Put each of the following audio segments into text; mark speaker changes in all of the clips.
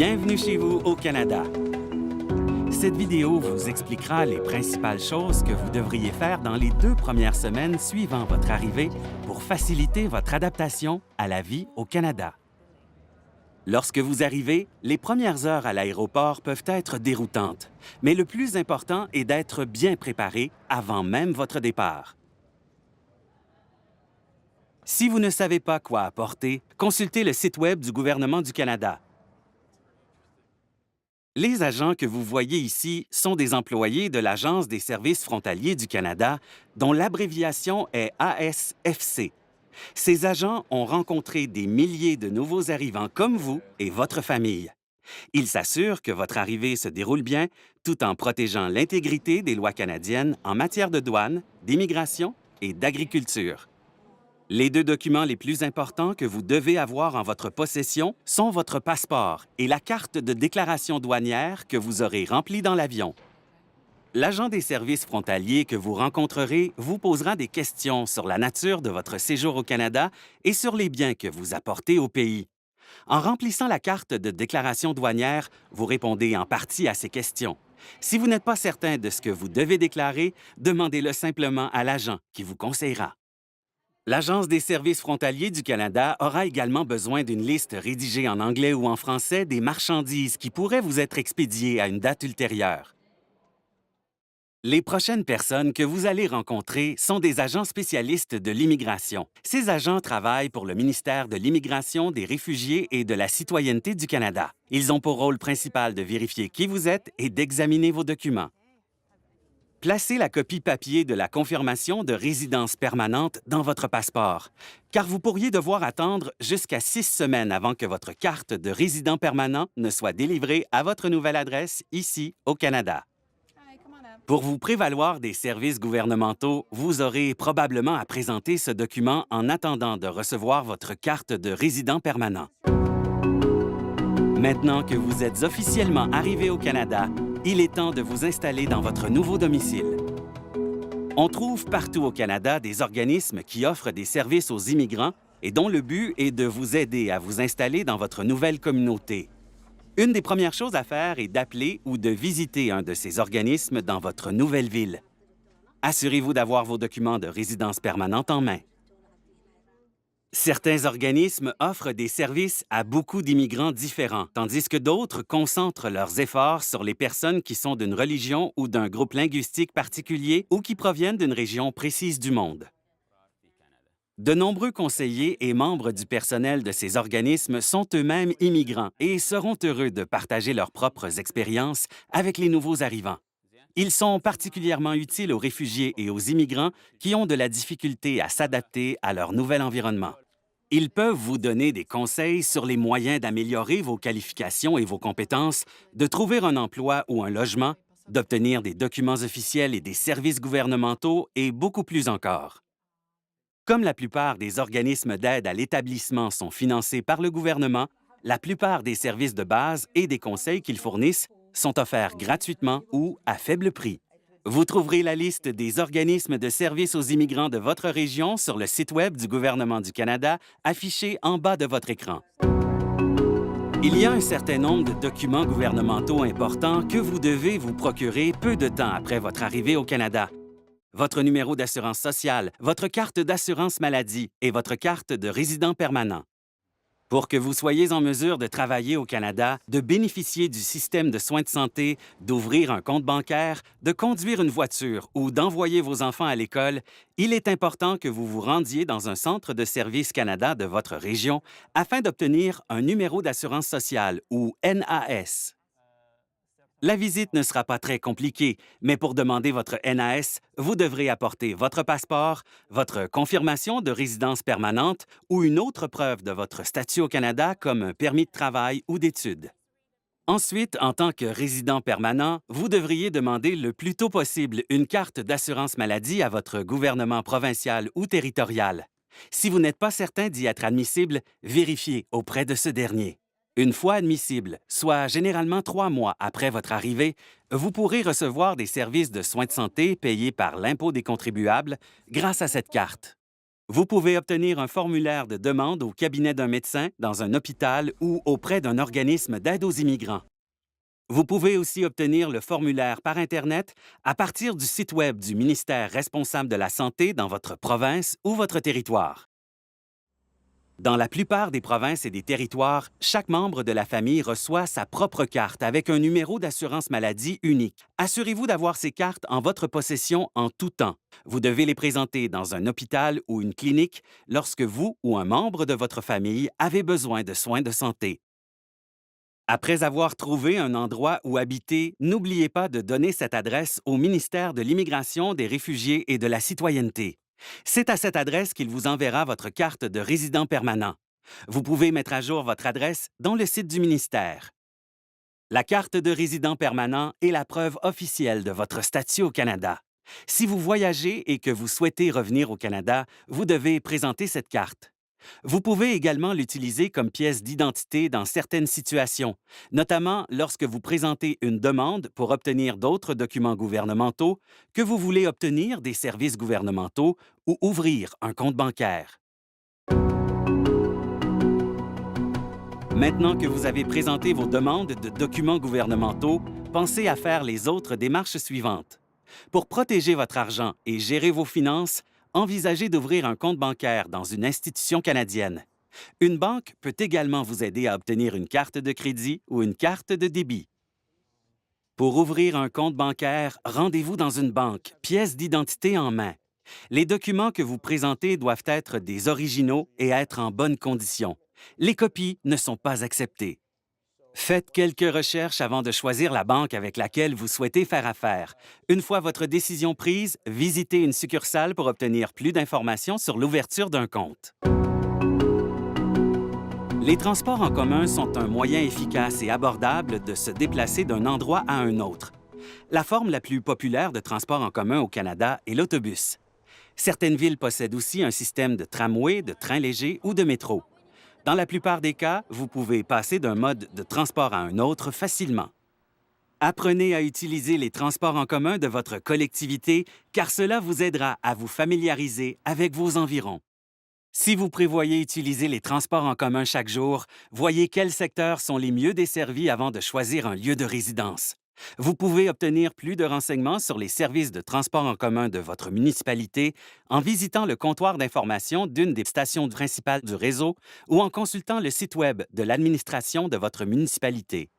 Speaker 1: Bienvenue chez vous au Canada. Cette vidéo vous expliquera les principales choses que vous devriez faire dans les 2 premières semaines suivant votre arrivée pour faciliter votre adaptation à la vie au Canada. Lorsque vous arrivez, les premières heures à l'aéroport peuvent être déroutantes, mais le plus important est d'être bien préparé avant même votre départ. Si vous ne savez pas quoi apporter, consultez le site Web du gouvernement du Canada. Les agents que vous voyez ici sont des employés de l'Agence des services frontaliers du Canada, dont l'abréviation est ASFC. Ces agents ont rencontré des milliers de nouveaux arrivants comme vous et votre famille. Ils s'assurent que votre arrivée se déroule bien tout en protégeant l'intégrité des lois canadiennes en matière de douane, d'immigration et d'agriculture. Les 2 documents les plus importants que vous devez avoir en votre possession sont votre passeport et la carte de déclaration douanière que vous aurez remplie dans l'avion. L'agent des services frontaliers que vous rencontrerez vous posera des questions sur la nature de votre séjour au Canada et sur les biens que vous apportez au pays. En remplissant la carte de déclaration douanière, vous répondez en partie à ces questions. Si vous n'êtes pas certain de ce que vous devez déclarer, demandez-le simplement à l'agent qui vous conseillera. L'Agence des services frontaliers du Canada aura également besoin d'une liste rédigée en anglais ou en français des marchandises qui pourraient vous être expédiées à une date ultérieure. Les prochaines personnes que vous allez rencontrer sont des agents spécialistes de l'immigration. Ces agents travaillent pour le ministère de l'Immigration, des Réfugiés et de la Citoyenneté du Canada. Ils ont pour rôle principal de vérifier qui vous êtes et d'examiner vos documents. Placez la copie papier de la confirmation de résidence permanente dans votre passeport, car vous pourriez devoir attendre jusqu'à 6 semaines avant que votre carte de résident permanent ne soit délivrée à votre nouvelle adresse ici au Canada. Pour vous prévaloir des services gouvernementaux, vous aurez probablement à présenter ce document en attendant de recevoir votre carte de résident permanent. Maintenant que vous êtes officiellement arrivé au Canada, il est temps de vous installer dans votre nouveau domicile. On trouve partout au Canada des organismes qui offrent des services aux immigrants et dont le but est de vous aider à vous installer dans votre nouvelle communauté. Une des premières choses à faire est d'appeler ou de visiter un de ces organismes dans votre nouvelle ville. Assurez-vous d'avoir vos documents de résidence permanente en main. Certains organismes offrent des services à beaucoup d'immigrants différents, tandis que d'autres concentrent leurs efforts sur les personnes qui sont d'une religion ou d'un groupe linguistique particulier ou qui proviennent d'une région précise du monde. De nombreux conseillers et membres du personnel de ces organismes sont eux-mêmes immigrants et seront heureux de partager leurs propres expériences avec les nouveaux arrivants. Ils sont particulièrement utiles aux réfugiés et aux immigrants qui ont de la difficulté à s'adapter à leur nouvel environnement. Ils peuvent vous donner des conseils sur les moyens d'améliorer vos qualifications et vos compétences, de trouver un emploi ou un logement, d'obtenir des documents officiels et des services gouvernementaux et beaucoup plus encore. Comme la plupart des organismes d'aide à l'établissement sont financés par le gouvernement, la plupart des services de base et des conseils qu'ils fournissent sont offerts gratuitement ou à faible prix. Vous trouverez la liste des organismes de services aux immigrants de votre région sur le site Web du gouvernement du Canada, affiché en bas de votre écran. Il y a un certain nombre de documents gouvernementaux importants que vous devez vous procurer peu de temps après votre arrivée au Canada. Votre numéro d'assurance sociale, votre carte d'assurance maladie et votre carte de résident permanent. Pour que vous soyez en mesure de travailler au Canada, de bénéficier du système de soins de santé, d'ouvrir un compte bancaire, de conduire une voiture ou d'envoyer vos enfants à l'école, il est important que vous vous rendiez dans un centre de services Canada de votre région afin d'obtenir un numéro d'assurance sociale ou NAS. La visite ne sera pas très compliquée, mais pour demander votre NAS, vous devrez apporter votre passeport, votre confirmation de résidence permanente ou une autre preuve de votre statut au Canada comme un permis de travail ou d'études. Ensuite, en tant que résident permanent, vous devriez demander le plus tôt possible une carte d'assurance maladie à votre gouvernement provincial ou territorial. Si vous n'êtes pas certain d'y être admissible, vérifiez auprès de ce dernier. Une fois admissible, soit généralement 3 mois après votre arrivée, vous pourrez recevoir des services de soins de santé payés par l'impôt des contribuables grâce à cette carte. Vous pouvez obtenir un formulaire de demande au cabinet d'un médecin, dans un hôpital ou auprès d'un organisme d'aide aux immigrants. Vous pouvez aussi obtenir le formulaire par Internet à partir du site Web du ministère responsable de la Santé dans votre province ou votre territoire. Dans la plupart des provinces et des territoires, chaque membre de la famille reçoit sa propre carte avec un numéro d'assurance maladie unique. Assurez-vous d'avoir ces cartes en votre possession en tout temps. Vous devez les présenter dans un hôpital ou une clinique lorsque vous ou un membre de votre famille avez besoin de soins de santé. Après avoir trouvé un endroit où habiter, n'oubliez pas de donner cette adresse au ministère de l'Immigration, des Réfugiés et de la Citoyenneté. C'est à cette adresse qu'il vous enverra votre carte de résident permanent. Vous pouvez mettre à jour votre adresse dans le site du ministère. La carte de résident permanent est la preuve officielle de votre statut au Canada. Si vous voyagez et que vous souhaitez revenir au Canada, vous devez présenter cette carte. Vous pouvez également l'utiliser comme pièce d'identité dans certaines situations, notamment lorsque vous présentez une demande pour obtenir d'autres documents gouvernementaux, que vous voulez obtenir des services gouvernementaux ou ouvrir un compte bancaire. Maintenant que vous avez présenté vos demandes de documents gouvernementaux, pensez à faire les autres démarches suivantes. Pour protéger votre argent et gérer vos finances, envisagez d'ouvrir un compte bancaire dans une institution canadienne. Une banque peut également vous aider à obtenir une carte de crédit ou une carte de débit. Pour ouvrir un compte bancaire, rendez-vous dans une banque, pièce d'identité en main. Les documents que vous présentez doivent être des originaux et être en bonne condition. Les copies ne sont pas acceptées. Faites quelques recherches avant de choisir la banque avec laquelle vous souhaitez faire affaire. Une fois votre décision prise, visitez une succursale pour obtenir plus d'informations sur l'ouverture d'un compte. Les transports en commun sont un moyen efficace et abordable de se déplacer d'un endroit à un autre. La forme la plus populaire de transport en commun au Canada est l'autobus. Certaines villes possèdent aussi un système de tramway, de train léger ou de métro. Dans la plupart des cas, vous pouvez passer d'un mode de transport à un autre facilement. Apprenez à utiliser les transports en commun de votre collectivité, car cela vous aidera à vous familiariser avec vos environs. Si vous prévoyez utiliser les transports en commun chaque jour, voyez quels secteurs sont les mieux desservis avant de choisir un lieu de résidence. Vous pouvez obtenir plus de renseignements sur les services de transport en commun de votre municipalité en visitant le comptoir d'information d'une des stations principales du réseau ou en consultant le site Web de l'administration de votre municipalité.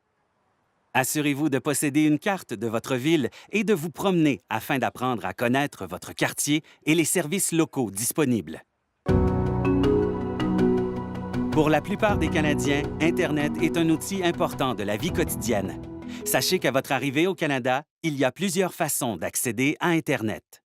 Speaker 1: Assurez-vous de posséder une carte de votre ville et de vous promener afin d'apprendre à connaître votre quartier et les services locaux disponibles. Pour la plupart des Canadiens, Internet est un outil important de la vie quotidienne. Sachez qu'à votre arrivée au Canada, il y a plusieurs façons d'accéder à Internet.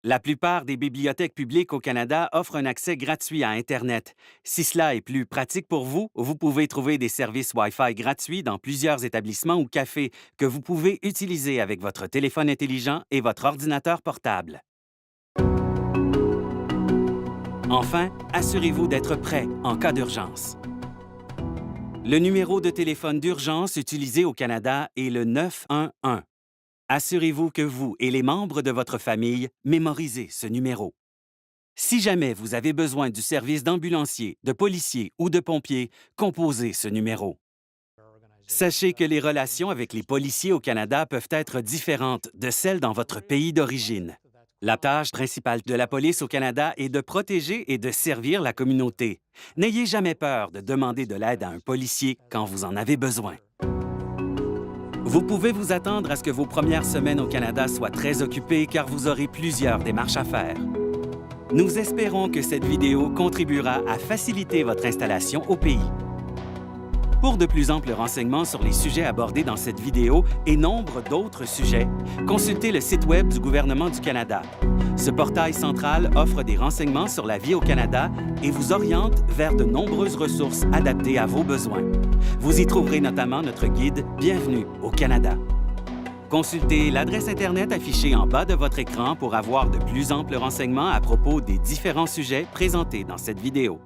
Speaker 1: La plupart des bibliothèques publiques au Canada offrent un accès gratuit à Internet. Si cela est plus pratique pour vous, vous pouvez trouver des services Wi-Fi gratuits dans plusieurs établissements ou cafés que vous pouvez utiliser avec votre téléphone intelligent et votre ordinateur portable. Enfin, assurez-vous d'être prêt en cas d'urgence. Le numéro de téléphone d'urgence utilisé au Canada est le 911. Assurez-vous que vous et les membres de votre famille mémorisez ce numéro. Si jamais vous avez besoin du service d'ambulancier, de policier ou de pompier, composez ce numéro. Sachez que les relations avec les policiers au Canada peuvent être différentes de celles dans votre pays d'origine. La tâche principale de la police au Canada est de protéger et de servir la communauté. N'ayez jamais peur de demander de l'aide à un policier quand vous en avez besoin. Vous pouvez vous attendre à ce que vos premières semaines au Canada soient très occupées car vous aurez plusieurs démarches à faire. Nous espérons que cette vidéo contribuera à faciliter votre installation au pays. Pour de plus amples renseignements sur les sujets abordés dans cette vidéo et nombre d'autres sujets, consultez le site Web du gouvernement du Canada. Ce portail central offre des renseignements sur la vie au Canada et vous oriente vers de nombreuses ressources adaptées à vos besoins. Vous y trouverez notamment notre guide « Bienvenue au Canada ». Consultez l'adresse Internet affichée en bas de votre écran pour avoir de plus amples renseignements à propos des différents sujets présentés dans cette vidéo.